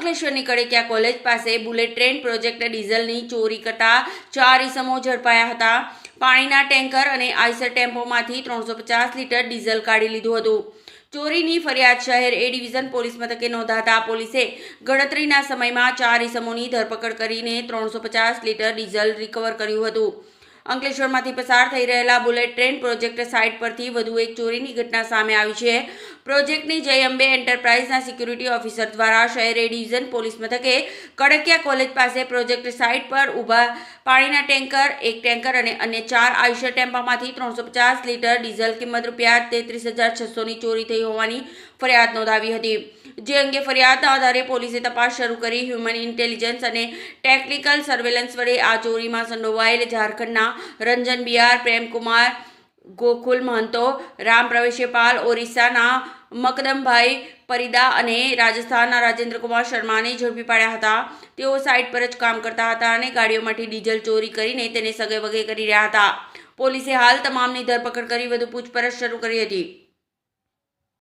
અંકલેશ્વરની કડેકિયા college પાસે bullet train project ડીઝલની ચોરી કરતા 4 ઇસમો ઝડપાયા હતા। પાણીના ટેન્કર અને આઈસર ટેમ્પોમાંથી 350 લીટર ડીઝલ કાઢી લીધું હતું। ચોરીની ફરિયાદ શહેર એ ડિવિઝન પોલીસ મથકે નોંધાતા પોલીસે ગણતરીના સમયમાં 4 ઇસમોની ધરપકડ કરીને 350 લીટર ડીઝલ રિકવર કર્યું હતું। અંકલેશ્વરમાંથી પસાર થઈ રહેલા બુલેટ ટ્રેન પ્રોજેક્ટ સાઇટ પરથી વધુ એક ચોરીની ઘટના સામે આવી છે। પ્રોજેક્ટની જય અંબે એન્ટરપ્રાઇઝના સિક્યુરિટી ઓફિસર દ્વારા શહેર એ ડિવિઝન પોલીસ મથકે કડકિયા કોલેજ પાસે પ્રોજેક્ટ સાઇટ પર ઊભા પાણીના ટેન્કર, એક ટેન્કર અને અન્ય 4 આઈસર ટેમ્પામાંથી 350 લીટર ડીઝલ કિંમત ₹33,600ની ચોરી થઈ હોવાની ફરિયાદ નોંધાવી હતી। જે અંગે ફરિયાદના આધારે પોલીસે તપાસ શરૂ કરી હ્યુમન ઇન્ટેલિજન્સ અને ટેકનિકલ સર્વેલન્સ વડે આ ચોરીમાં સંડોવાયેલ ઝારખંડના રંજન બિહાર, પ્રેમકુમાર, ગોકુલ મહંતો, રામ પ્રવેશપાલ, ઓરિસ્સાના મકદમભાઈ પરિદા અને રાજસ્થાનના રાજેન્દ્રકુમાર શર્માને ઝડપી પાડ્યા હતા। તેઓ સાઇટ પર જ કામ કરતા હતા અને ગાડીઓમાંથી ડીઝલ ચોરી કરીને તેને સગે વગે કરી રહ્યા હતા। પોલીસે હાલ તમામની ધરપકડ કરી વધુ પૂછપરછ શરૂ કરી હતી।